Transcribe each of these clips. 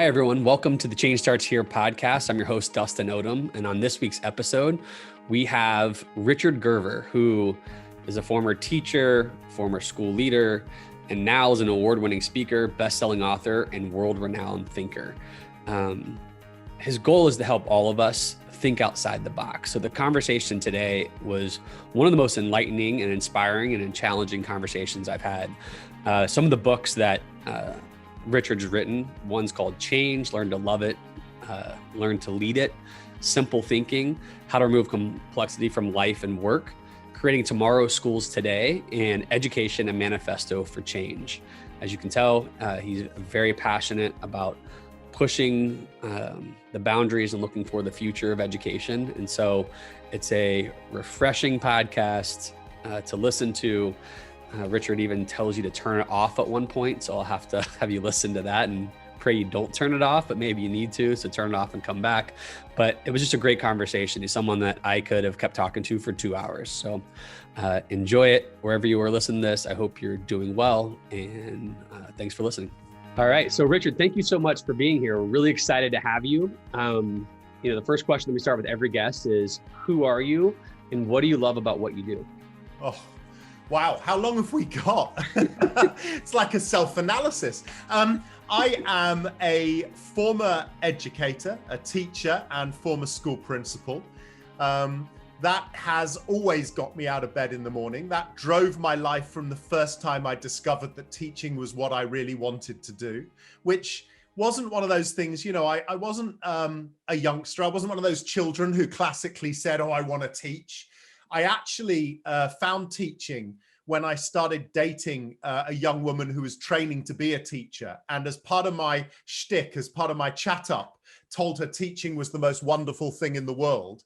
Hi, everyone. Welcome to the Change Starts Here podcast. I'm your host, Dustin Odham. And on this week's episode, we have Richard Gerver, who is a former teacher, former school leader, and now is an award-winning speaker, best-selling author, and world-renowned thinker. His goal is to help all of us think outside the box. So the conversation today was one of the most enlightening and inspiring and challenging conversations I've had. Some of the books that Richard's written, one's called Change, Learn to Love It, Learn to Lead It, Simple Thinking, How to Remove Complexity from Life and Work, Creating Tomorrow's Schools Today, and Education, a Manifesto for Change. As you can tell, he's very passionate about pushing the boundaries and looking for the future of education. And so it's a refreshing podcast to listen to. Richard even tells you to turn it off at one point. So I'll have to have you listen to that and pray you don't turn it off, but maybe you need to. So turn it off and come back. But it was just a great conversation. He's someone that I could have kept talking to for 2 hours. So enjoy it wherever you are listening to this. I hope you're doing well. And thanks for listening. All right. So Richard, thank you so much for being here. We're really excited to have you. The first question that we start with every guest is, who are you and what do you love about what you do? Oh, wow. How long have we got? It's like a self-analysis. I am a former educator, a teacher, and former school principal. That has always got me out of bed in the morning. That drove my life from the first time I discovered that teaching was what I really wanted to do, which wasn't one of those things, I wasn't a youngster. I wasn't one of those children who classically said, oh, I want to teach. I actually found teaching when I started dating a young woman who was training to be a teacher. And as part of my shtick, as part of my chat up, told her teaching was the most wonderful thing in the world.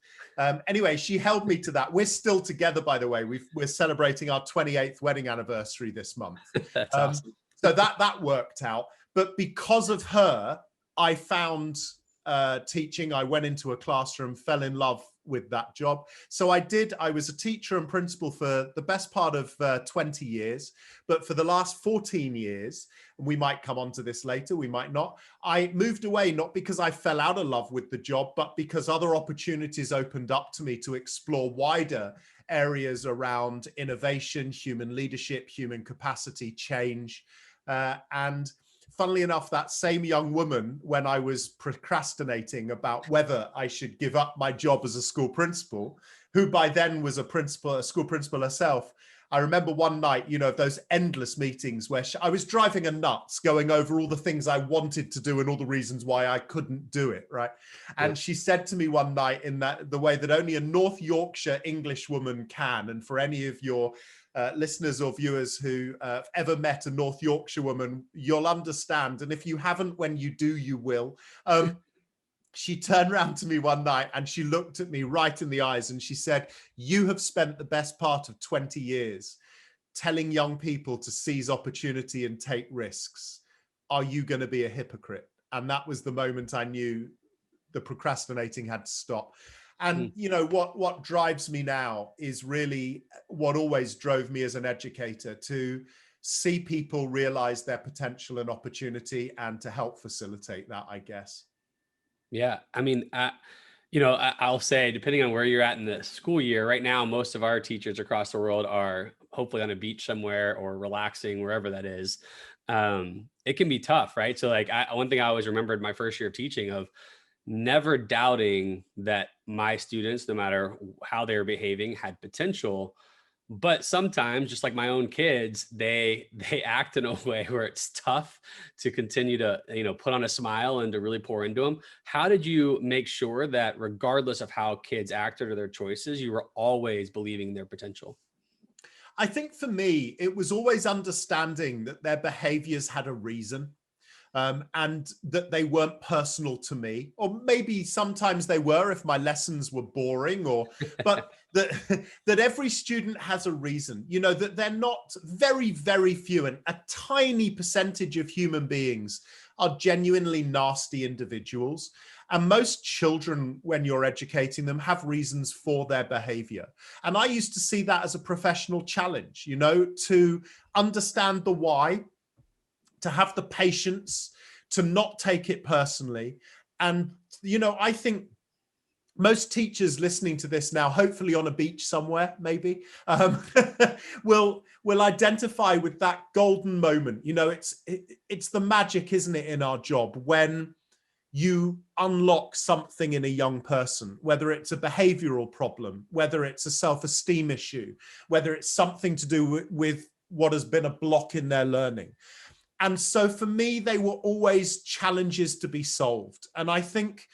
Anyway, she held me to that. We're still together, by the way. We're celebrating our 28th wedding anniversary this month. That's awesome. So that worked out. But because of her, I found teaching. I went into a classroom, fell in love with that job. So I was a teacher and principal for the best part of 20 years, but for the last 14 years, and we might come on to this later, we might not, I moved away, not because I fell out of love with the job, but because other opportunities opened up to me to explore wider areas around innovation, human leadership, human capacity, change, and funnily enough, that same young woman, when I was procrastinating about whether I should give up my job as a school principal, who by then was a school principal herself, I remember one night, those endless meetings where I was driving her nuts, going over all the things I wanted to do and all the reasons why I couldn't do it, right? And she said to me one night in the way that only a North Yorkshire English woman can, and for any of your listeners or viewers who have ever met a North Yorkshire woman, you'll understand. And if you haven't, when you do, you will. She turned around to me one night and she looked at me right in the eyes and she said, you have spent the best part of 20 years telling young people to seize opportunity and take risks. Are you going to be a hypocrite? And that was the moment I knew the procrastinating had to stop. And what drives me now is really what always drove me as an educator, to see people realize their potential and opportunity and to help facilitate that, I guess. Yeah. I mean, I'll say, depending on where you're at in the school year, right now, most of our teachers across the world are hopefully on a beach somewhere or relaxing, wherever that is. It can be tough, right? So one thing I always remembered my first year of teaching, of never doubting that my students, no matter how they were behaving, had potential. But sometimes, just like my own kids, they act in a way where it's tough to continue to, put on a smile and to really pour into them. How did you make sure that regardless of how kids acted or their choices, you were always believing their potential? I think for me, it was always understanding that their behaviors had a reason. And that they weren't personal to me, or maybe sometimes they were if my lessons were boring, but that every student has a reason, that they're not very, very few, and a tiny percentage of human beings are genuinely nasty individuals. And most children, when you're educating them, have reasons for their behavior. And I used to see that as a professional challenge, to understand the why, to have the patience to not take it personally. And, you know, I think most teachers listening to this now, hopefully on a beach somewhere, maybe, will identify with that golden moment. You know, it's the magic, isn't it, in our job, when you unlock something in a young person, whether it's a behavioral problem, whether it's a self-esteem issue, whether it's something to do with what has been a block in their learning. And so for me, they were always challenges to be solved. And I think,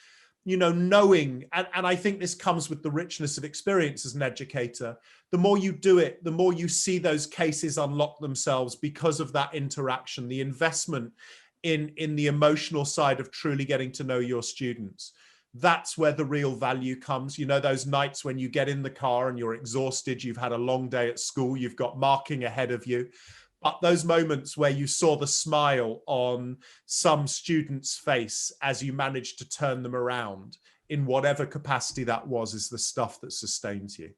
you know, knowing, and I think this comes with the richness of experience as an educator, the more you do it, the more you see those cases unlock themselves because of that interaction, the investment in the emotional side of truly getting to know your students. That's where the real value comes. You know, those nights when you get in the car and you're exhausted, you've had a long day at school, you've got marking ahead of you. But those moments where you saw the smile on some student's face as you managed to turn them around in whatever capacity that was, is the stuff that sustains you.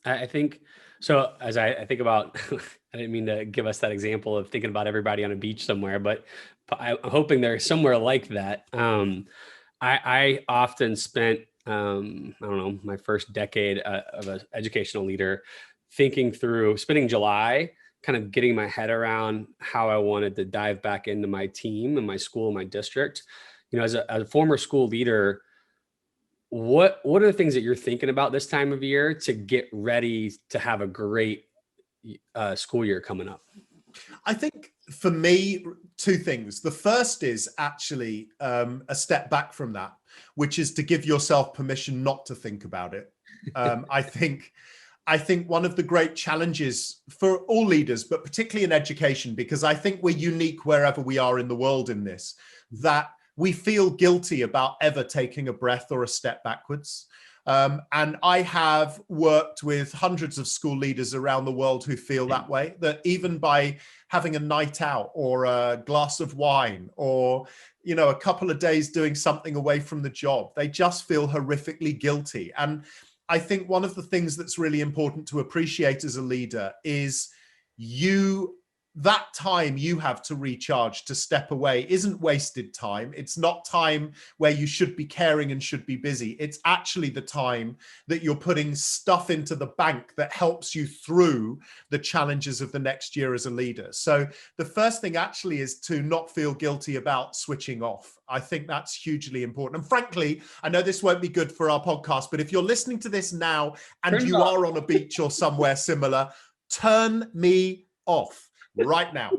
I think, so as I think about, I didn't mean to give us that example of thinking about everybody on a beach somewhere, but I'm hoping they're somewhere like that. I often spent, I don't know, my first decade of an educational leader thinking through, spending July kind of getting my head around how I wanted to dive back into my team and my school and my district. You know, as a former school leader, what are the things that you're thinking about this time of year to get ready to have a great school year coming up? I think for me, two things. The first is actually a step back from that, which is to give yourself permission not to think about it. I think one of the great challenges for all leaders, but particularly in education, because I think we're unique wherever we are in the world in this, that we feel guilty about ever taking a breath or a step backwards. And I have worked with hundreds of school leaders around the world who feel that way, that even by having a night out or a glass of wine or, you know, a couple of days doing something away from the job, they just feel horrifically guilty. And I think one of the things that's really important to appreciate as a leader is that time you have to recharge, to step away, isn't wasted time. It's not time where you should be caring and should be busy. It's actually the time that you're putting stuff into the bank that helps you through the challenges of the next year as a leader. So the first thing actually is to not feel guilty about switching off. I think that's hugely important. And frankly, I know this won't be good for our podcast, but if you're listening to this now and you are on a beach or somewhere similar, turn me off right now.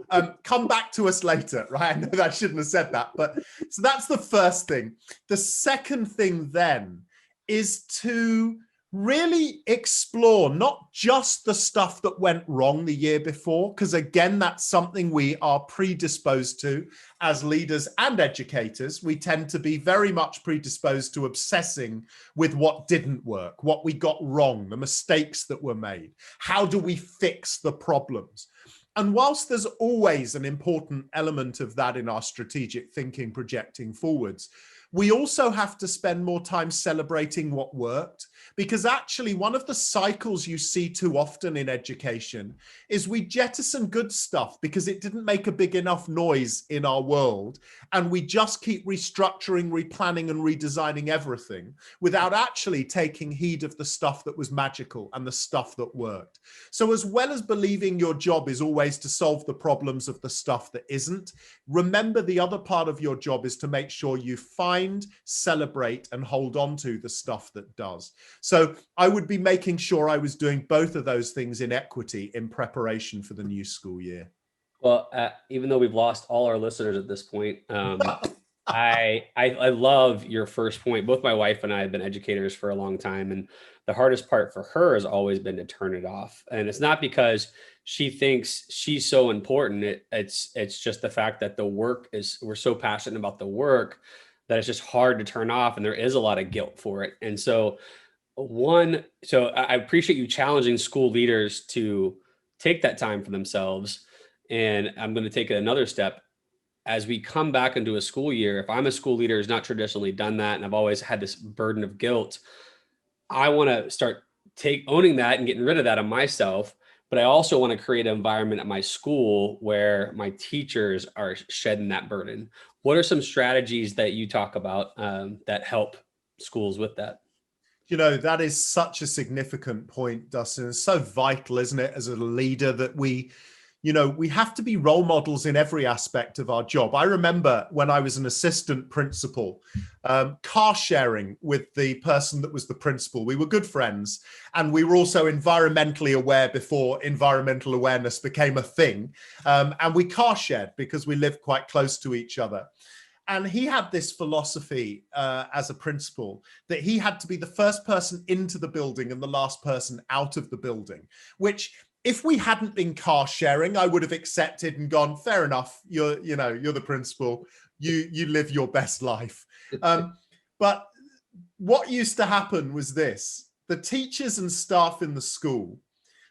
Come back to us later, right? I know I shouldn't have said that, but so that's the first thing. The second thing then is to really explore not just the stuff that went wrong the year before, because again, that's something we are predisposed to as leaders and educators. We tend to be very much predisposed to obsessing with what didn't work, what we got wrong, the mistakes that were made. How do we fix the problems? And whilst there's always an important element of that in our strategic thinking, projecting forwards, we also have to spend more time celebrating what worked, because actually one of the cycles you see too often in education is we jettison good stuff because it didn't make a big enough noise in our world, and we just keep restructuring, replanning and redesigning everything without actually taking heed of the stuff that was magical and the stuff that worked. So as well as believing your job is always to solve the problems of the stuff that isn't, remember the other part of your job is to make sure you find, celebrate and hold on to the stuff that does. So I would be making sure I was doing both of those things in equity in preparation for the new school year. Well, even though we've lost all our listeners at this point, I love your first point. Both my wife and I have been educators for a long time, and the hardest part for her has always been to turn it off. And it's not because she thinks she's so important. It's just the fact that we're so passionate about the work that it's just hard to turn off, and there is a lot of guilt for it. And so I appreciate you challenging school leaders to take that time for themselves. And I'm going to take it another step. As we come back into a school year, if I'm a school leader who's not traditionally done that, and I've always had this burden of guilt, I want to start owning that and getting rid of that on myself. but I also want to create an environment at my school where my teachers are shedding that burden. What are some strategies that you talk about that help schools with that? That is such a significant point, Dustin. It's so vital, isn't it, as a leader, that we have to be role models in every aspect of our job. I remember when I was an assistant principal, car sharing with the person that was the principal. We were good friends, and we were also environmentally aware before environmental awareness became a thing. And we car shared because we lived quite close to each other. And he had this philosophy as a principal that he had to be the first person into the building and the last person out of the building, which, if we hadn't been car sharing, I would have accepted and gone, fair enough, you're the principal, you live your best life. But what used to happen was this: the teachers and staff in the school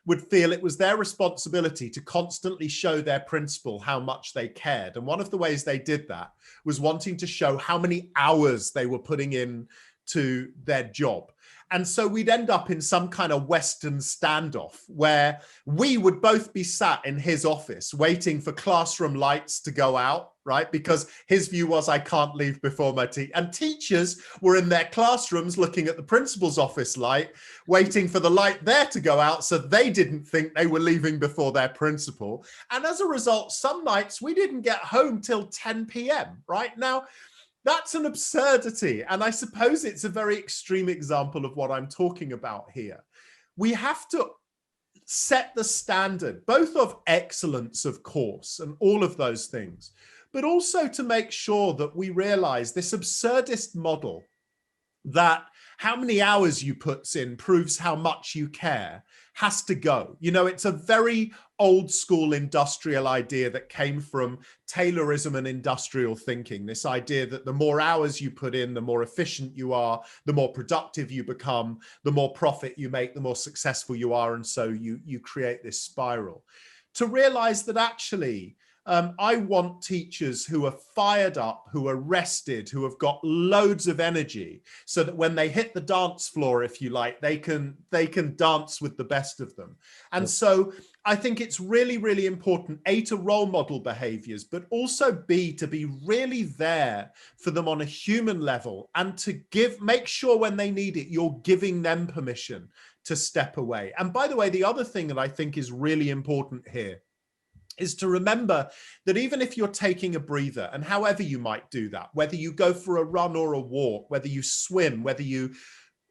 would feel it was their responsibility to constantly show their principal how much they cared. And one of the ways they did that was wanting to show how many hours they were putting in to their job. And so we'd end up in some kind of Western standoff where we would both be sat in his office waiting for classroom lights to go out, right? Because his view was, I can't leave before my and teachers were in their classrooms looking at the principal's office light, waiting for the light there to go out so they didn't think they were leaving before their principal. And as a result, some nights we didn't get home till 10 p.m., right? Now, that's an absurdity. And I suppose it's a very extreme example of what I'm talking about here. We have to set the standard, both of excellence, of course, and all of those things, but also to make sure that we realize this absurdist model that how many hours you put in proves how much you care has to go. It's a very old school industrial idea that came from Taylorism and industrial thinking. This idea that the more hours you put in, the more efficient you are, the more productive you become, the more profit you make, the more successful you are. And so you create this spiral. To realize that actually, I want teachers who are fired up, who are rested, who have got loads of energy, so that when they hit the dance floor, if you like, they can dance with the best of them. And so I think it's really, really important, A, to role model behaviors, but also B, to be really there for them on a human level, and to make sure when they need it, you're giving them permission to step away. And by the way, the other thing that I think is really important here is to remember that even if you're taking a breather, and however you might do that, whether you go for a run or a walk, whether you swim, whether you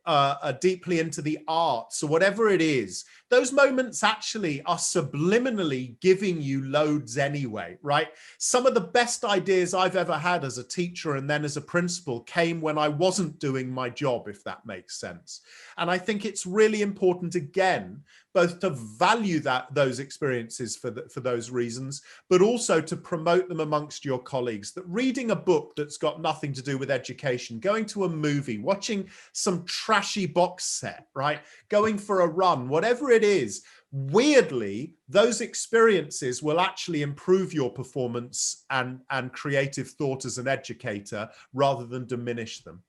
are deeply into the arts or whatever it is, those moments actually are subliminally giving you loads anyway, right? Some of the best ideas I've ever had as a teacher and then as a principal came when I wasn't doing my job, if that makes sense. And I think it's really important, again, both to value those experiences for those reasons, but also to promote them amongst your colleagues. That reading a book that's got nothing to do with education, going to a movie, watching some trashy box set, right? Going for a run, whatever it is, weirdly, those experiences will actually improve your performance and creative thought as an educator rather than diminish them.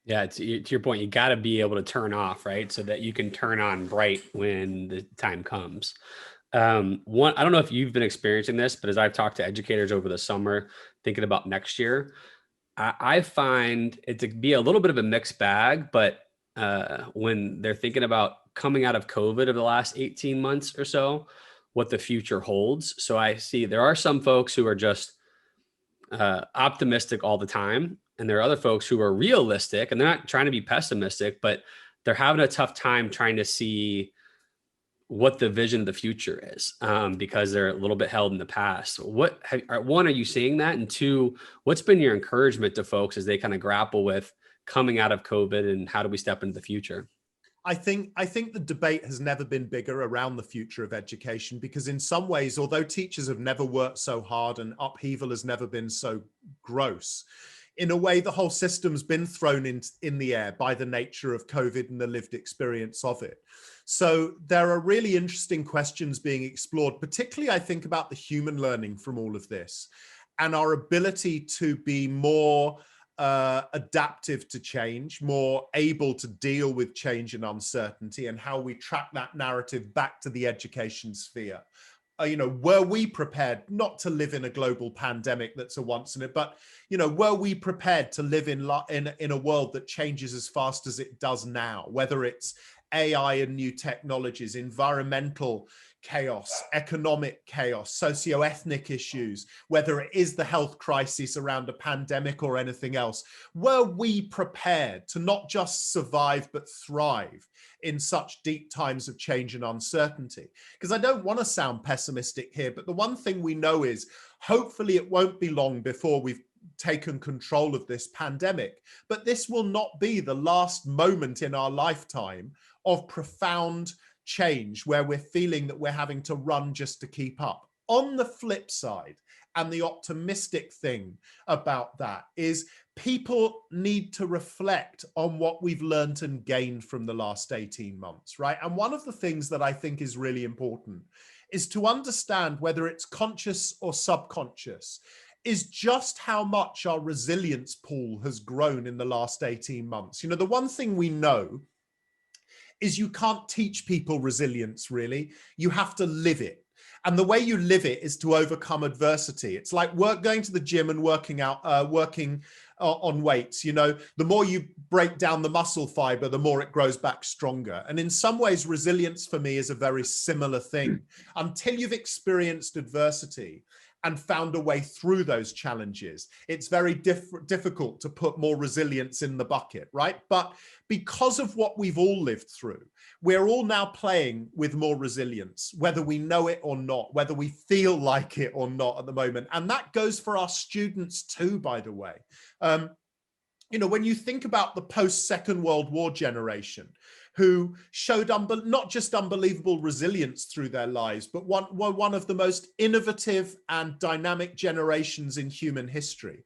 Yeah, to your point, you got to be able to turn off, right? So that you can turn on bright when the time comes. I don't know if you've been experiencing this, but as I've talked to educators over the summer, thinking about next year, I find it to be a little bit of a mixed bag, but when they're thinking about coming out of COVID over the last 18 months or so, what the future holds. So I see there are some folks who are just optimistic all the time. And there are other folks who are realistic, and they're not trying to be pessimistic, but they're having a tough time trying to see what the vision of the future is, because they're a little bit held in the past. One, are you seeing that? And two, what's been your encouragement to folks as they kind of grapple with coming out of COVID, and how do we step into the future? I think the debate has never been bigger around the future of education, because in some ways, although teachers have never worked so hard and upheaval has never been so gross, in a way, the whole system's been thrown in the air by the nature of COVID and the lived experience of it. So there are really interesting questions being explored, particularly, I think, about the human learning from all of this and our ability to be more adaptive to change, more able to deal with change and uncertainty, and how we track that narrative back to the education sphere. Were we prepared not to live in a global pandemic that's a once in it, but, were we prepared to live in a world that changes as fast as it does now, whether it's AI and new technologies, environmental chaos, economic chaos, socio-ethnic issues, whether it is the health crisis around a pandemic or anything else? Were we prepared to not just survive, but thrive in such deep times of change and uncertainty? Because I don't want to sound pessimistic here, but the one thing we know is hopefully it won't be long before we've taken control of this pandemic, but this will not be the last moment in our lifetime of profound change where we're feeling that we're having to run just to keep up. On the flip side, and the optimistic thing about that is people need to reflect on what we've learned and gained from the last 18 months, right? And one of the things that I think is really important is to understand, whether it's conscious or subconscious, is just how much our resilience pool has grown in the last 18 months. The one thing we know is you can't teach people resilience, really. You have to live it. And the way you live it is to overcome adversity. It's like going to the gym and working on weights. The more you break down the muscle fiber, the more it grows back stronger. And in some ways, resilience for me is a very similar thing. Until you've experienced adversity and found a way through those challenges, it's very difficult to put more resilience in the bucket, right? But because of what we've all lived through, we're all now playing with more resilience, whether we know it or not, whether we feel like it or not at the moment. And that goes for our students too, by the way. When you think about the post-Second World War generation, who showed not just unbelievable resilience through their lives, but one of the most innovative and dynamic generations in human history.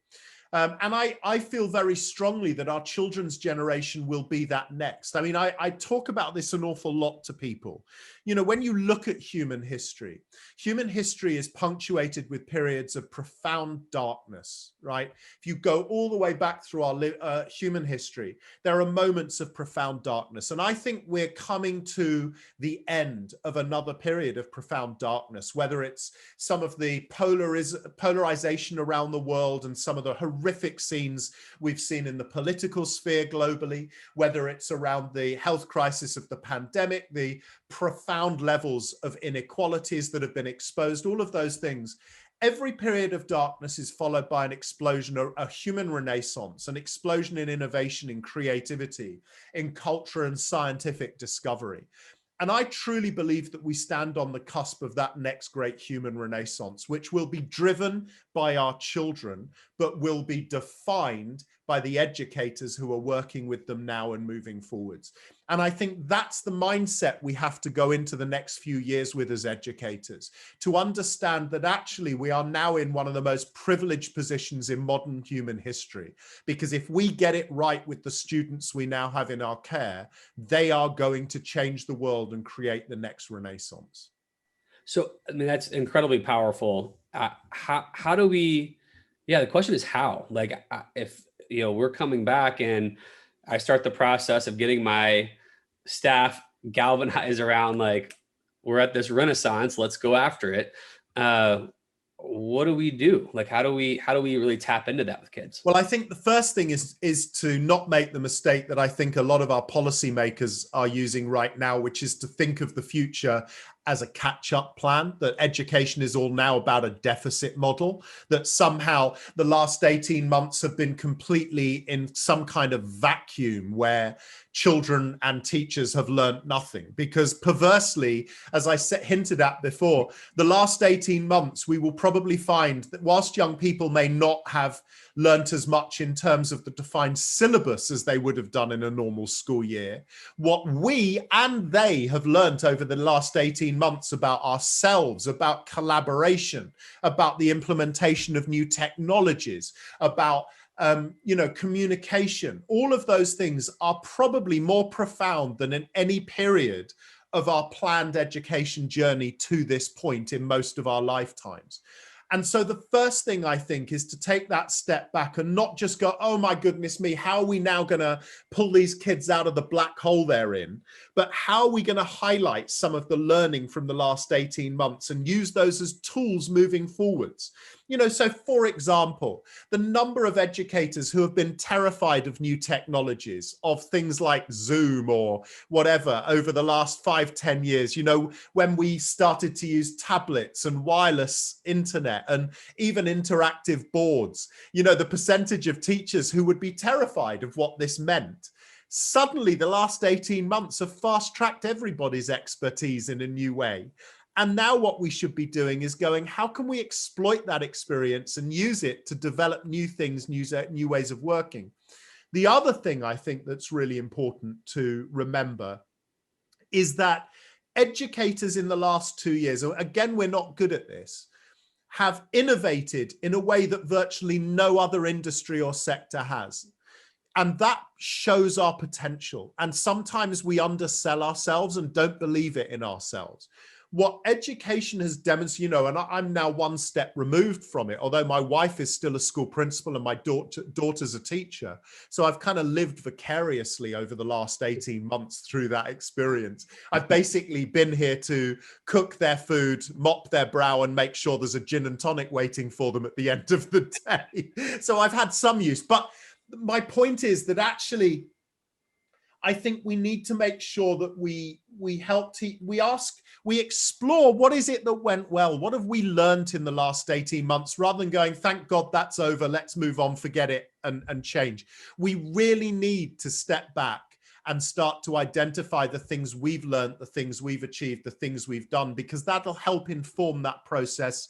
And I feel very strongly that our children's generation will be that next. I mean, I talk about this an awful lot to people. When you look at human history is punctuated with periods of profound darkness, right? If you go all the way back through our human history, there are moments of profound darkness. And I think we're coming to the end of another period of profound darkness, whether it's some of the polarization around the world and some of the horrific scenes we've seen in the political sphere globally, whether it's around the health crisis of the pandemic, the profound levels of inequalities that have been exposed, all of those things. Every period of darkness is followed by an explosion, a human renaissance, an explosion in innovation, in creativity, in culture and scientific discovery. And I truly believe that we stand on the cusp of that next great human renaissance, which will be driven by our children, but will be defined by the educators who are working with them now and moving forwards. And I think that's the mindset we have to go into the next few years with as educators, to understand that actually we are now in one of the most privileged positions in modern human history. Because if we get it right with the students we now have in our care, they are going to change the world and create the next renaissance. So, I mean, that's incredibly powerful. How do we, the question is how, like, if, we're coming back and I start the process of getting my staff galvanized around, like, we're at this renaissance, let's go after it. What do we do? Like, how do we really tap into that with kids? Well, I think the first thing is to not make the mistake that I think a lot of our policymakers are using right now, which is to think of the future as a catch-up plan, that education is all now about a deficit model, that somehow the last 18 months have been completely in some kind of vacuum where children and teachers have learned nothing. Because perversely, as I hinted at before, the last 18 months, we will probably find that whilst young people may not have learnt as much in terms of the defined syllabus as they would have done in a normal school year, what we and they have learnt over the last 18 months about ourselves, about collaboration, about the implementation of new technologies, about communication, all of those things are probably more profound than in any period of our planned education journey to this point in most of our lifetimes. And so the first thing I think is to take that step back and not just go, oh my goodness me, how are we now going to pull these kids out of the black hole they're in? But how are we going to highlight some of the learning from the last 18 months and use those as tools moving forwards? So for example, the number of educators who have been terrified of new technologies, of things like Zoom or whatever over the last 5-10 years, when we started to use tablets and wireless internet and even interactive boards, the percentage of teachers who would be terrified of what this meant. Suddenly, the last 18 months have fast-tracked everybody's expertise in a new way. And now what we should be doing is going, how can we exploit that experience and use it to develop new things, new ways of working? The other thing I think that's really important to remember is that educators in the last 2 years, again, we're not good at this, have innovated in a way that virtually no other industry or sector has. And that shows our potential. And sometimes we undersell ourselves and don't believe it in ourselves. What education has demonstrated, and I'm now one step removed from it, although my wife is still a school principal and my daughter's a teacher. So I've kind of lived vicariously over the last 18 months through that experience. I've basically been here to cook their food, mop their brow, and make sure there's a gin and tonic waiting for them at the end of the day. So I've had some use. But my point is that actually, I think we need to make sure that we help we explore what is it that went well? What have we learned in the last 18 months rather than going, thank God that's over, let's move on, forget it and change. We really need to step back and start to identify the things we've learned, the things we've achieved, the things we've done, because that'll help inform that process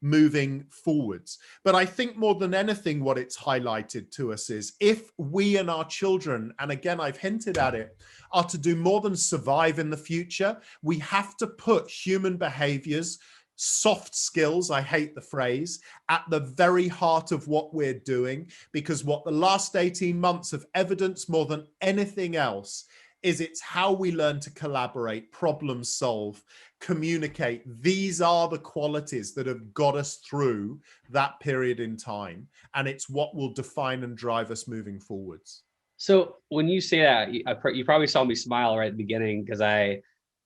moving forwards. But I think more than anything, what it's highlighted to us is if we and our children, and again, I've hinted at it, are to do more than survive in the future, we have to put human behaviors, soft skills, I hate the phrase, at the very heart of what we're doing, because what the last 18 months have evidenced more than anything else is it's how we learn to collaborate, problem solve, communicate. These are the qualities that have got us through that period in time. And it's what will define and drive us moving forwards. So when you say that, you probably saw me smile right at the beginning, because I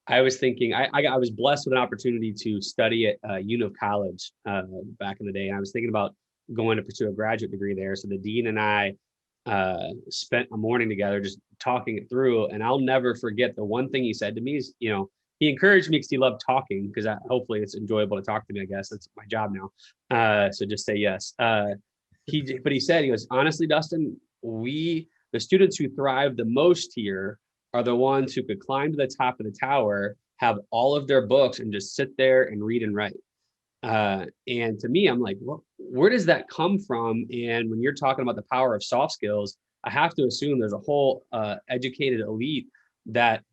was thinking, I was blessed with an opportunity to study at UNO College back in the day. And I was thinking about going to pursue a graduate degree there. So the dean and I spent a morning together just talking it through. And I'll never forget the one thing he said to me is, he encouraged me because he loved talking, because hopefully it's enjoyable to talk to me, I guess. That's my job now. So just say yes. But he said, he goes, honestly, Dustin, the students who thrive the most here are the ones who could climb to the top of the tower, have all of their books, and just sit there and read and write. And to me, I'm like, well, where does that come from? And when you're talking about the power of soft skills, I have to assume there's a whole educated elite that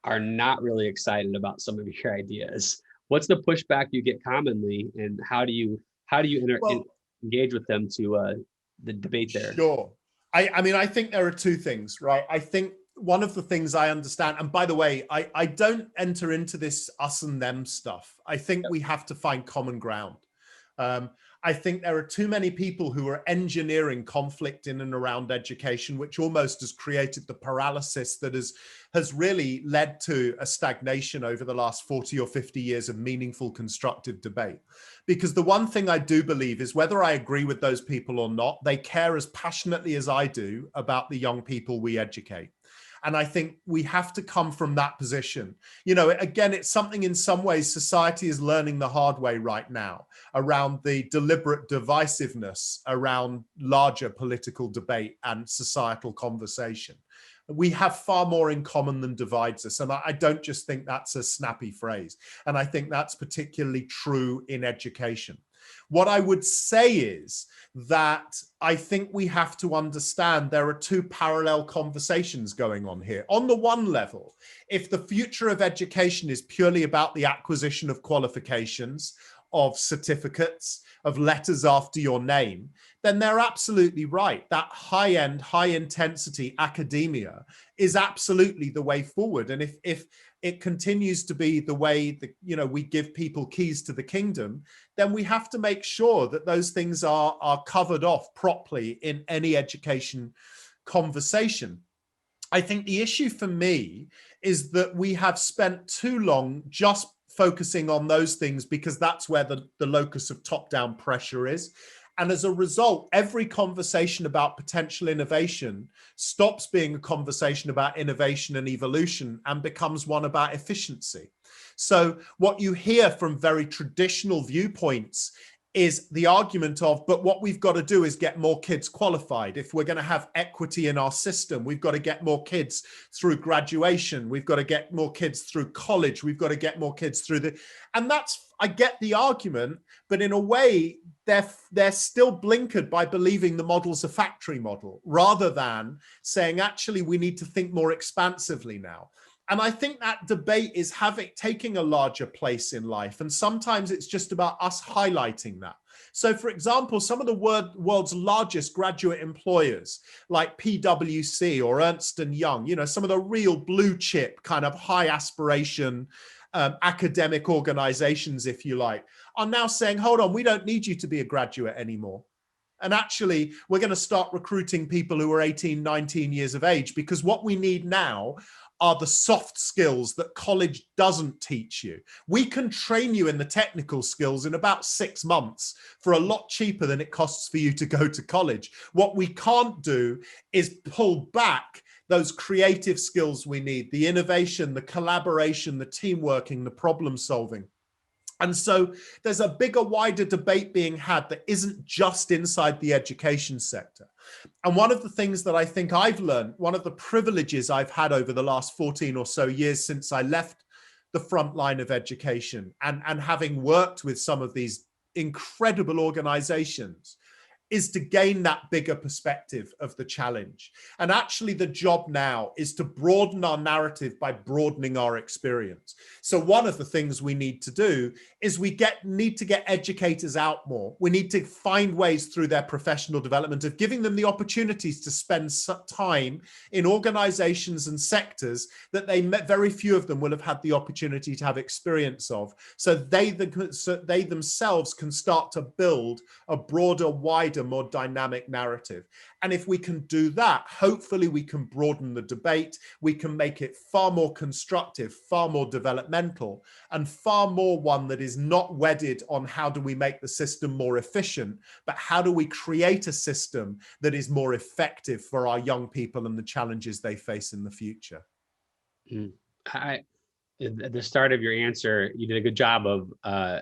are not really excited about some of your ideas. What's the pushback you get commonly, and how do you engage with them to the debate there? Sure. I mean, I think there are two things, right? I think one of the things I understand, and by the way, I don't enter into this us and them stuff. I think we have to find common ground. I think there are too many people who are engineering conflict in and around education, which almost has created the paralysis that has really led to a stagnation over the last 40 or 50 years of meaningful, constructive debate. Because the one thing I do believe is, whether I agree with those people or not, they care as passionately as I do about the young people we educate. And I think we have to come from that position. Again, it's something in some ways society is learning the hard way right now around the deliberate divisiveness around larger political debate and societal conversation. We have far more in common than divides us. And I don't just think that's a snappy phrase. And I think that's particularly true in education. What I would say is that I think we have to understand there are two parallel conversations going on here. On the one level, if the future of education is purely about the acquisition of qualifications, of certificates, of letters after your name, then they're absolutely right. That high-end, high-intensity academia is absolutely the way forward. And if it continues to be the way that, we give people keys to the kingdom, then we have to make sure that those things are covered off properly in any education conversation. I think the issue for me is that we have spent too long just focusing on those things because that's where the locus of top-down pressure is. And as a result, every conversation about potential innovation stops being a conversation about innovation and evolution and becomes one about efficiency. So what you hear from very traditional viewpoints is the argument of, but what we've got to do is get more kids qualified. If we're going to have equity in our system, we've got to get more kids through graduation. We've got to get more kids through college. We've got to get more kids through and I get the argument, but in a way, they're still blinkered by believing the model's a factory model, rather than saying, actually, we need to think more expansively now. And I think that debate is taking a larger place in life. And sometimes it's just about us highlighting that. So, for example, some of the world's largest graduate employers, like PwC or Ernst & Young, some of the real blue chip kind of high aspiration academic organizations, if you like, are now saying, hold on, we don't need you to be a graduate anymore. And actually, we're going to start recruiting people who are 18, 19 years of age, because what we need now are the soft skills that college doesn't teach you. We can train you in the technical skills in about 6 months for a lot cheaper than it costs for you to go to college. What we can't do is pull back those creative skills we need, the innovation, the collaboration, the team working, the problem solving. And so there's a bigger, wider debate being had that isn't just inside the education sector. And one of the things that I think I've learned, one of the privileges I've had over the last 14 or so years since I left the front line of education and having worked with some of these incredible organizations, is to gain that bigger perspective of the challenge. And actually the job now is to broaden our narrative by broadening our experience. So one of the things we need to do is need to get educators out more. We need to find ways through their professional development of giving them the opportunities to spend time in organizations and sectors that very few of them will have had the opportunity to have experience of. So they themselves can start to build a broader, wider, more dynamic narrative. And if we can do that, hopefully we can broaden the debate. We can make it far more constructive, far more developmental, and far more one that is not wedded on how do we make the system more efficient, but how do we create a system that is more effective for our young people and the challenges they face in the future. At the start of your answer, you did a good job of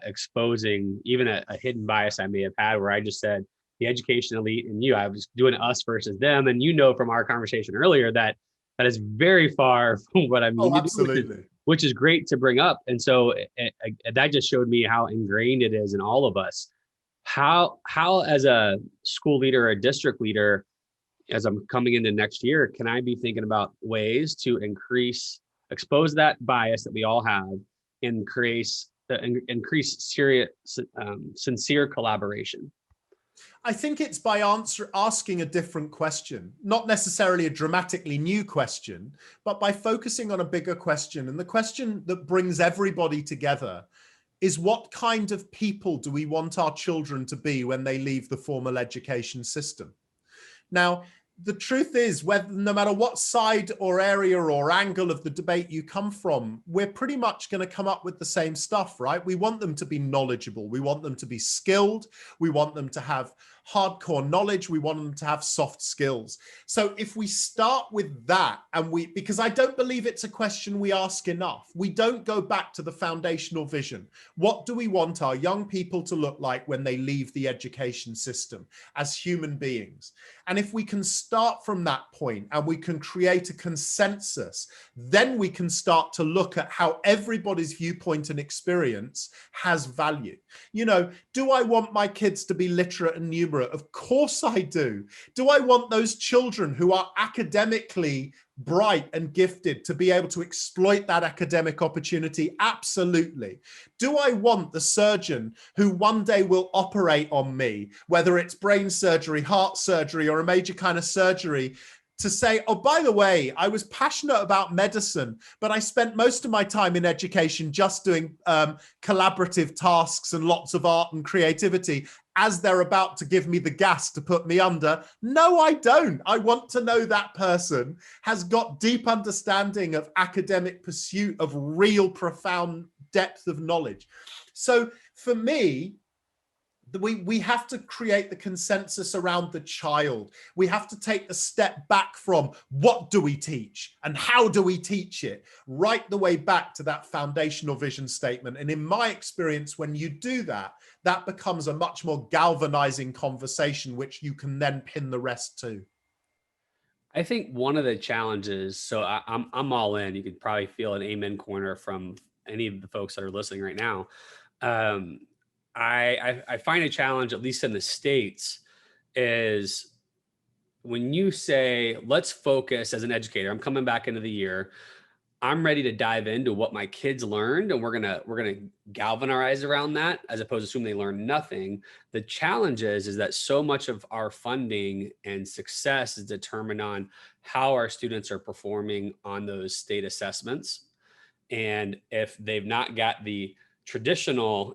exposing even a hidden bias I may have had, where I just said the education elite and you. I was doing us versus them, and from our conversation earlier that is very far from what I mean. Oh, absolutely. Which is great to bring up, and so that just showed me how ingrained it is in all of us. How as a school leader or a district leader, as I'm coming into next year, can I be thinking about ways to expose that bias that we all have, and increase serious, sincere collaboration? I think it's by asking a different question, not necessarily a dramatically new question, but by focusing on a bigger question. And the question that brings everybody together is, what kind of people do we want our children to be when they leave the formal education system? Now, the truth is, no matter what side or area or angle of the debate you come from, we're pretty much going to come up with the same stuff, right? We want them to be knowledgeable. We want them to be skilled. We want them to have hardcore knowledge. We want them to have soft skills. So if we start with that, because I don't believe it's a question we ask enough, we don't go back to the foundational vision. What do we want our young people to look like when they leave the education system as human beings? And if we can start from that point and we can create a consensus, then we can start to look at how everybody's viewpoint and experience has value. Do I want my kids to be literate and numerate? Of course I do. Do I want those children who are academically bright and gifted to be able to exploit that academic opportunity? Absolutely. Do I want the surgeon who one day will operate on me, whether it's brain surgery, heart surgery, or a major kind of surgery, to say, oh, by the way, I was passionate about medicine, but I spent most of my time in education just doing collaborative tasks and lots of art and creativity, as they're about to give me the gas to put me under. No, I don't. I want to know that person has got deep understanding of academic pursuit, of real profound depth of knowledge. So for me, we have to create the consensus around the child. We have to take a step back from what do we teach and how do we teach it, right the way back to that foundational vision statement. And in my experience, when you do that, that becomes a much more galvanizing conversation, which you can then pin the rest to. I think one of the challenges, so I'm all in. You could probably feel an amen corner from any of the folks that are listening right now. I find a challenge, at least in the States, is when you say, let's focus as an educator. I'm coming back into the year. I'm ready to dive into what my kids learned, and we're gonna galvanize around that, as opposed to assume they learn nothing. The challenge is that so much of our funding and success is determined on how our students are performing on those state assessments. And if they've not got the traditional,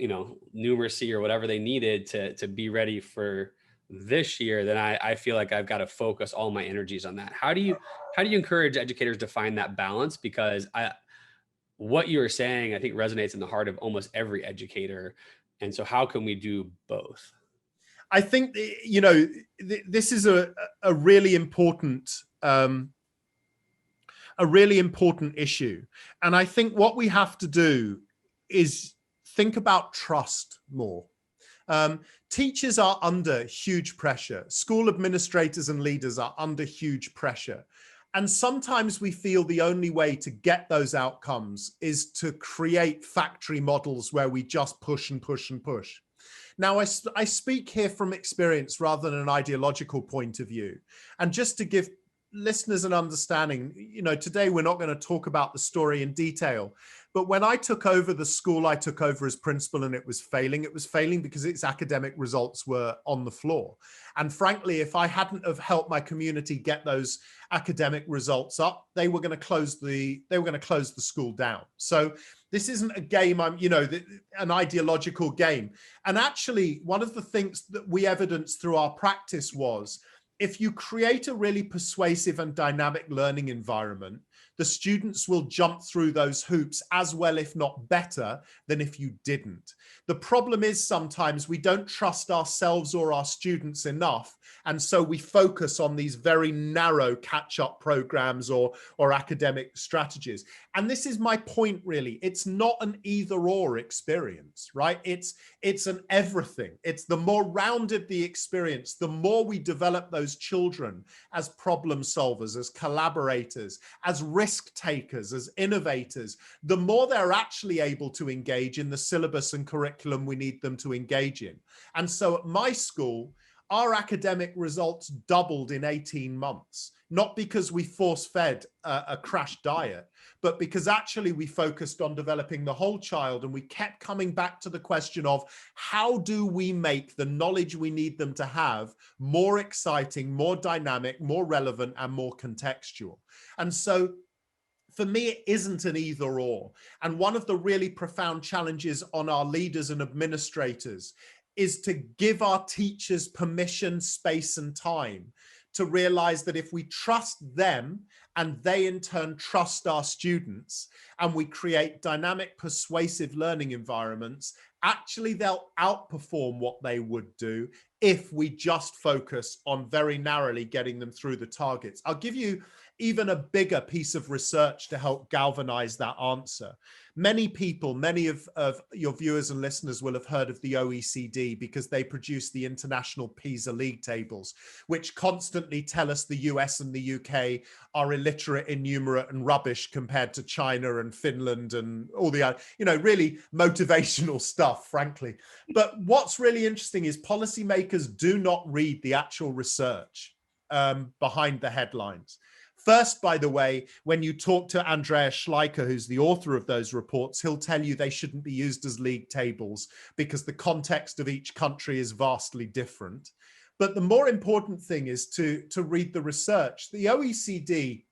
numeracy or whatever they needed to be ready for this year, then I feel like I've got to focus all my energies on that. How do you encourage educators to find that balance? Because what you were saying, I think, resonates in the heart of almost every educator. And so how can we do both? I think, this is a really important issue. And I think what we have to do is think about trust more. Teachers are under huge pressure. School administrators and leaders are under huge pressure. And sometimes we feel the only way to get those outcomes is to create factory models where we just push and push and push. Now, I speak here from experience rather than an ideological point of view. And just to give listeners an understanding, today we're not going to talk about the story in detail, but when I took over the school, I took over as principal and it was failing because its academic results were on the floor. And frankly, if I hadn't have helped my community get those academic results up, they were going to close the school down. So this isn't a game, an ideological game. And actually, one of the things that we evidenced through our practice was, if you create a really persuasive and dynamic learning environment, the students will jump through those hoops as well, if not better, than if you didn't. The problem is sometimes we don't trust ourselves or our students enough. And so we focus on these very narrow catch-up programs or academic strategies. And this is my point, really. It's not an either-or experience, right? It's an everything. It's the more rounded the experience, the more we develop those children as problem solvers, as collaborators, as risk takers, as innovators, the more they're actually able to engage in the syllabus and curriculum we need them to engage in. And so at my school, our academic results doubled in 18 months, not because we force-fed a crash diet, but because actually we focused on developing the whole child, and we kept coming back to the question of how do we make the knowledge we need them to have more exciting, more dynamic, more relevant, and more contextual. And so for me, it isn't an either or. And one of the really profound challenges on our leaders and administrators is to give our teachers permission, space, and time to realize that if we trust them and they in turn trust our students, and we create dynamic, persuasive learning environments, actually they'll outperform what they would do if we just focus on very narrowly getting them through the targets. I'll give you even a bigger piece of research to help galvanize that answer. Many people, many of your viewers and listeners will have heard of the OECD because they produce the international PISA league tables, which constantly tell us the US and the UK are illiterate, innumerate, and rubbish compared to China and Finland and all the other, really motivational stuff, frankly. But what's really interesting is policymakers do not read the actual research behind the headlines. First, by the way, when you talk to Andreas Schleicher, who's the author of those reports, he'll tell you they shouldn't be used as league tables because the context of each country is vastly different. But the more important thing is to read the research. The OECD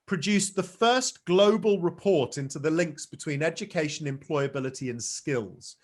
produced the first global report into the links between education, employability, and skills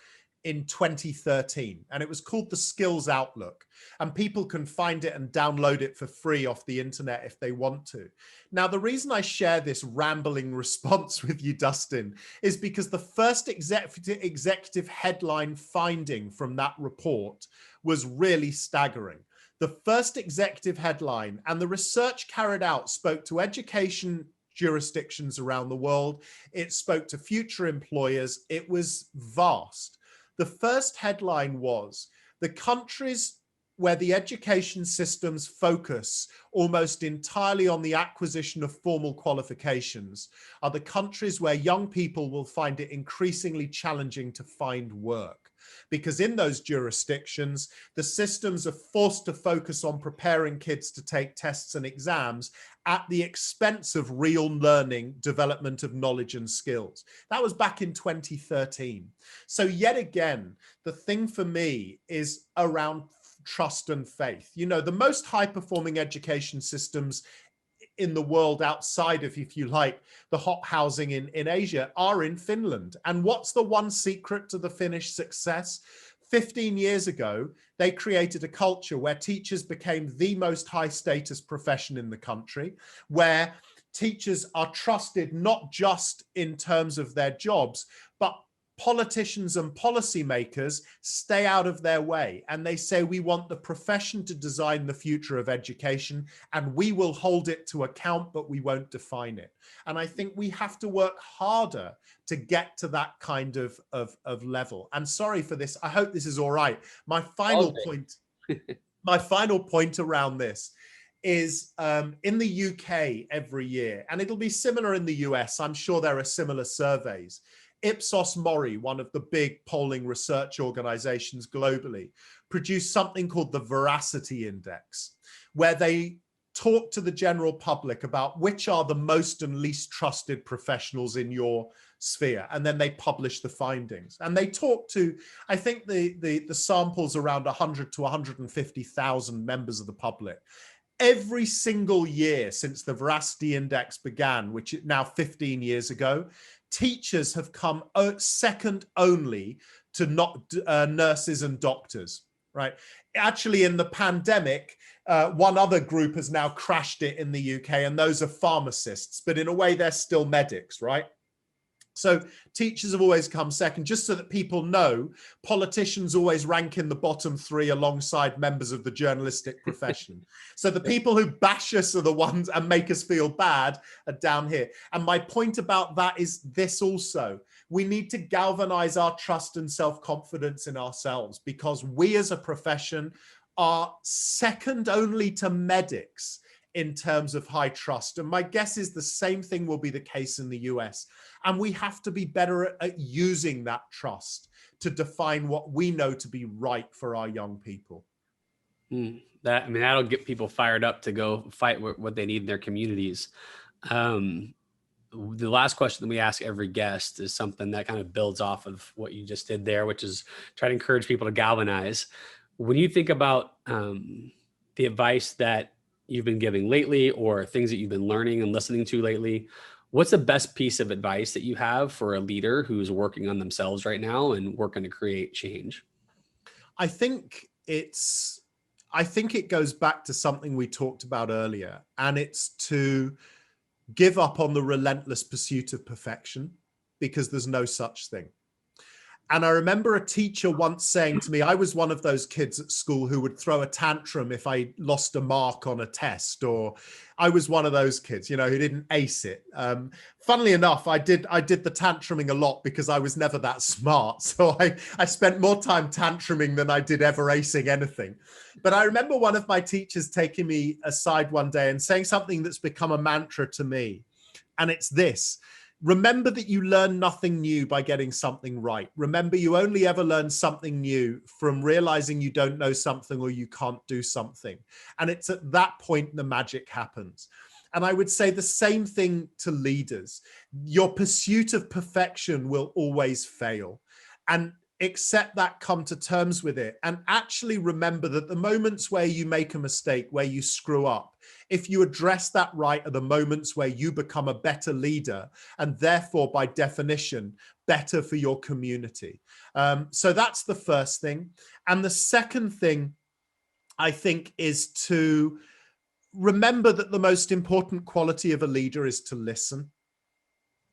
in 2013. And it was called the Skills Outlook. And people can find it and download it for free off the internet if they want to. Now, the reason I share this rambling response with you, Dustin, is because the first executive headline finding from that report was really staggering. The first executive headline, and the research carried out, spoke to education jurisdictions around the world. It spoke to future employers. It was vast. The first headline was, the countries where the education systems focus almost entirely on the acquisition of formal qualifications are the countries where young people will find it increasingly challenging to find work. Because in those jurisdictions, the systems are forced to focus on preparing kids to take tests and exams at the expense of real learning, development of knowledge and skills. That was back in 2013. So yet again, the thing for me is around trust and faith. You know, the most high-performing education systems in the world outside of, if you like, the hot housing in Asia are in Finland. And what's the one secret to the Finnish success? 15 years ago, they created a culture where teachers became the most high status profession in the country, where teachers are trusted not just in terms of their jobs, but politicians and policymakers stay out of their way, and they say, we want the profession to design the future of education and we will hold it to account, but we won't define it. And I think we have to work harder to get to that kind of level. And sorry for this, I hope this is all right. My final point around this is in the UK every year, and it'll be similar in the US, I'm sure there are similar surveys. Ipsos Mori, one of the big polling research organizations globally, produced something called the Veracity Index, where they talk to the general public about which are the most and least trusted professionals in your sphere. And then they publish the findings. And they talk to, I think the samples around 100 to 150,000 members of the public. Every single year since the Veracity Index began, which is now 15 years ago, teachers have come second only to nurses and doctors, right? Actually, in the pandemic, one other group has now crashed it in the UK, and those are pharmacists, but in a way, they're still medics, right? So teachers have always come second, just so that people know. Politicians always rank in the bottom three alongside members of the journalistic profession. So the people who bash us are the ones and make us feel bad are down here. And my point about that is this also. We need to galvanize our trust and self-confidence in ourselves, because we as a profession are second only to medics in terms of high trust. And my guess is the same thing will be the case in the US. And we have to be better at using that trust to define what we know to be right for our young people. That'll get people fired up to go fight what they need in their communities. The last question that we ask every guest is something that kind of builds off of what you just did there, which is try to encourage people to galvanize. When you think about the advice that you've been giving lately, or things that you've been learning and listening to lately, what's the best piece of advice that you have for a leader who's working on themselves right now and working to create change? I think it goes back to something we talked about earlier, and it's to give up on the relentless pursuit of perfection, because there's no such thing. And I remember a teacher once saying to me, I was one of those kids at school who would throw a tantrum if I lost a mark on a test, or I was one of those kids, who didn't ace it. Funnily enough, I did the tantruming a lot because I was never that smart. So I spent more time tantruming than I did ever acing anything. But I remember one of my teachers taking me aside one day and saying something that's become a mantra to me. And it's this: remember that you learn nothing new by getting something right. Remember, you only ever learn something new from realizing you don't know something or you can't do something. And it's at that point the magic happens. And I would say the same thing to leaders. Your pursuit of perfection will always fail. And accept that, come to terms with it, and actually remember that the moments where you make a mistake, where you screw up, if you address that right, are the moments where you become a better leader, and therefore, by definition, better for your community. So that's the first thing. And the second thing, I think, is to remember that the most important quality of a leader is to listen.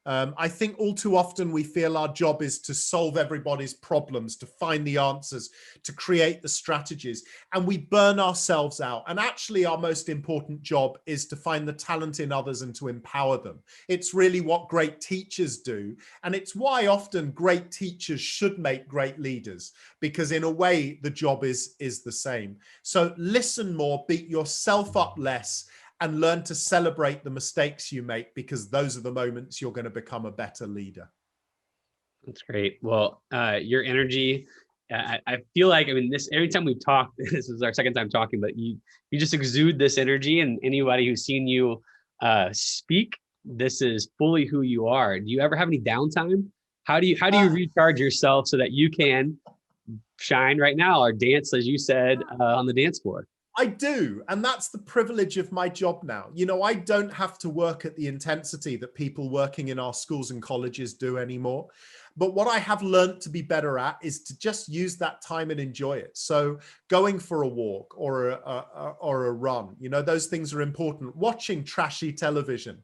I think all too often we feel our job is to solve everybody's problems, to find the answers, to create the strategies, and we burn ourselves out. And actually our most important job is to find the talent in others and to empower them. It's really what great teachers do. And it's why often great teachers should make great leaders, because in a way the job is the same. So listen more, beat yourself up less, and learn to celebrate the mistakes you make, because those are the moments you're going to become a better leader. That's great. Well, your energy, I feel like, I mean, this, every time we talk, this is our second time talking, but you just exude this energy, and anybody who's seen you speak, this is fully who you are. Do you ever have any downtime? How do you recharge yourself so that you can shine right now or dance, as you said, on the dance floor? I do. And that's the privilege of my job now. You know, I don't have to work at the intensity that people working in our schools and colleges do anymore. But what I have learned to be better at is to just use that time and enjoy it. So going for a walk or a run, you know, those things are important. Watching trashy television.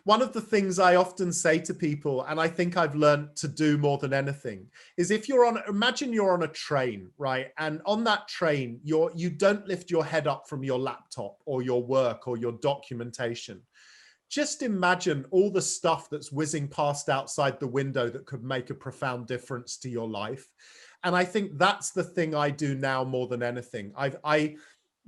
One of the things I often say to people, and I think I've learned to do more than anything, is if you're on, imagine you're on a train, right? And on that train, you don't lift your head up from your laptop or your work or your documentation. Just imagine all the stuff that's whizzing past outside the window that could make a profound difference to your life. And I think that's the thing I do now more than anything. I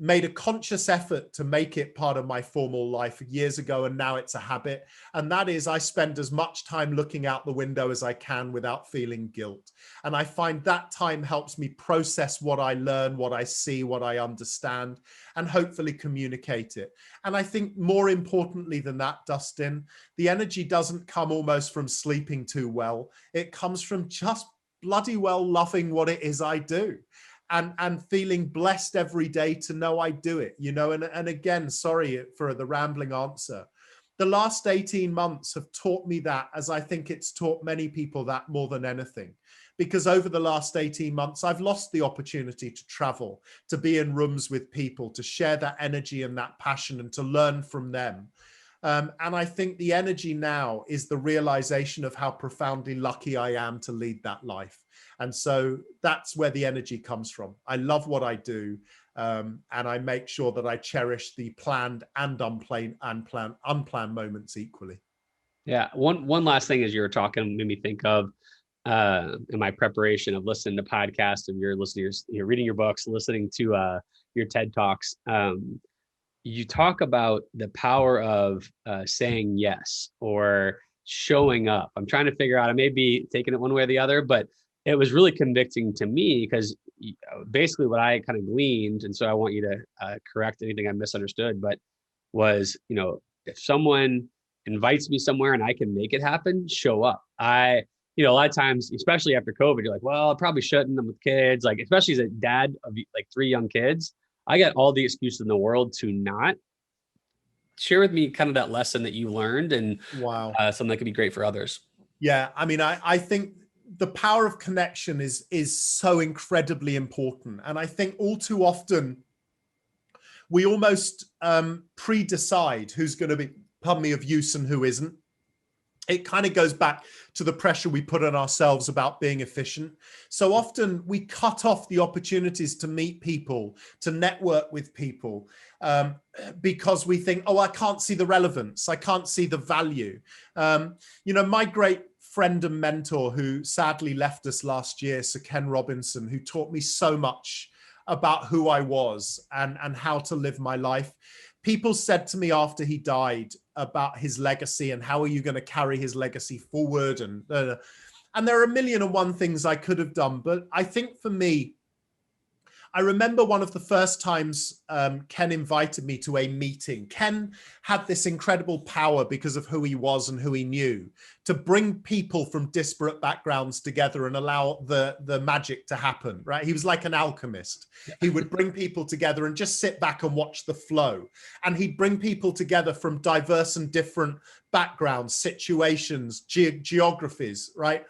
made a conscious effort to make it part of my formal life years ago, and now it's a habit. And that is, I spend as much time looking out the window as I can without feeling guilt. And I find that time helps me process what I learn, what I see, what I understand, and hopefully communicate it. And I think more importantly than that, Dustin, the energy doesn't come almost from sleeping too well. It comes from just bloody well loving what it is I do. And feeling blessed every day to know I do it, you know, and again, sorry for the rambling answer. The last 18 months have taught me that, as I think it's taught many people that more than anything, because over the last 18 months, I've lost the opportunity to travel, to be in rooms with people, to share that energy and that passion and to learn from them. And I think the energy now is the realization of how profoundly lucky I am to lead that life. And so that's where the energy comes from. I love what I do. And I make sure that I cherish the planned and unplanned moments equally. Yeah. One last thing as you were talking made me think of in my preparation of listening to podcasts, of your listeners, you're reading your books, listening to your TED Talks. You talk about the power of saying yes or showing up. I'm trying to figure out, I may be taking it one way or the other, but it was really convicting to me, because basically what I kind of gleaned, and so I want you to correct anything I misunderstood, but was, you know, if someone invites me somewhere and I can make it happen, show up. A lot of times, especially after COVID, you're like, well, I probably shouldn't. I'm with kids, like, especially as a dad of like 3 young kids, I got all the excuses in the world to not. Share with me kind of that lesson that you learned, and Wow. something that could be great for others. Yeah, I mean, I think the power of connection is so incredibly important. And I think all too often we almost pre-decide who's going to be, pardon me, of use and who isn't. It kind of goes back to the pressure we put on ourselves about being efficient. So often we cut off the opportunities to meet people, to network with people, because we think, oh, I can't see the relevance. I can't see the value. My great friend and mentor, who sadly left us last year, Sir Ken Robinson, who taught me so much about who I was and how to live my life. People said to me after he died about his legacy and how are you going to carry his legacy forward? And there are 1,000,001 things I could have done. But I think for me, I remember one of the first times Ken invited me to a meeting. Ken had this incredible power because of who he was and who he knew to bring people from disparate backgrounds together and allow the magic to happen, right? He was like an alchemist. He would bring people together and just sit back and watch the flow. And he'd bring people together from diverse and different backgrounds, situations, geographies, right?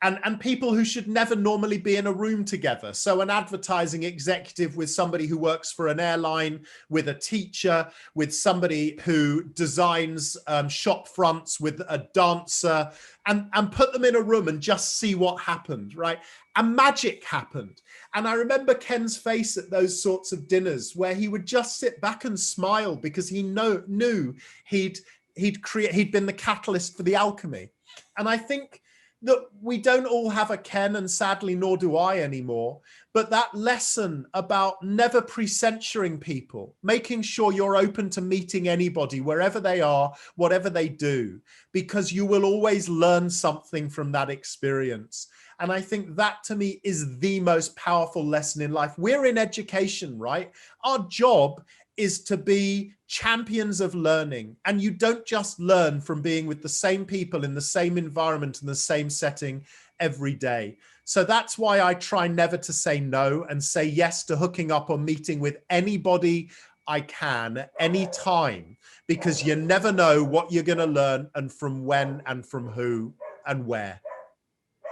And people who should never normally be in a room together. So an advertising executive with somebody who works for an airline, with a teacher, with somebody who designs shop fronts, with a dancer, and put them in a room and just see what happened, right? And magic happened. And I remember Ken's face at those sorts of dinners where he would just sit back and smile because he knew he'd been the catalyst for the alchemy. And I think that we don't all have a Ken, and sadly, nor do I anymore, but that lesson about never pre-censuring people, making sure you're open to meeting anybody, wherever they are, whatever they do, because you will always learn something from that experience. And I think that to me is the most powerful lesson in life. We're in education, right? Our job is to be champions of learning. And you don't just learn from being with the same people in the same environment in the same setting every day. So that's why I try never to say no and say yes to hooking up or meeting with anybody I can any time, because you never know what you're going to learn and from when and from who and where.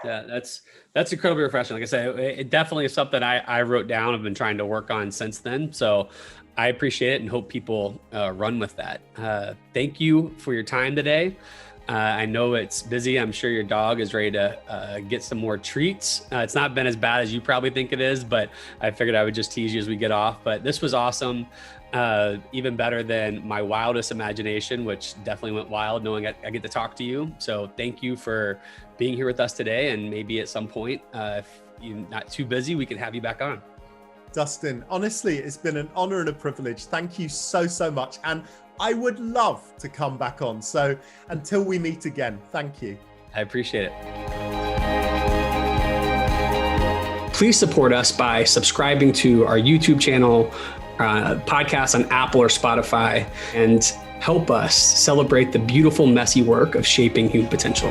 Yeah, that's incredibly refreshing. Like I said, it definitely is something I wrote down. I've been trying to work on since then. So I appreciate it and hope people run with that. Thank you for your time today. I know it's busy. I'm sure your dog is ready to get some more treats. It's not been as bad as you probably think it is, but I figured I would just tease you as we get off. But this was awesome. Even better than my wildest imagination, which definitely went wild knowing I get to talk to you. So thank you for being here with us today. And maybe at some point, if you're not too busy, we could have you back on. Dustin, honestly, it's been an honor and a privilege. Thank you so, so much. And I would love to come back on. So until we meet again, thank you. I appreciate it. Please support us by subscribing to our YouTube channel, podcast on Apple or Spotify, and help us celebrate the beautiful, messy work of shaping human potential.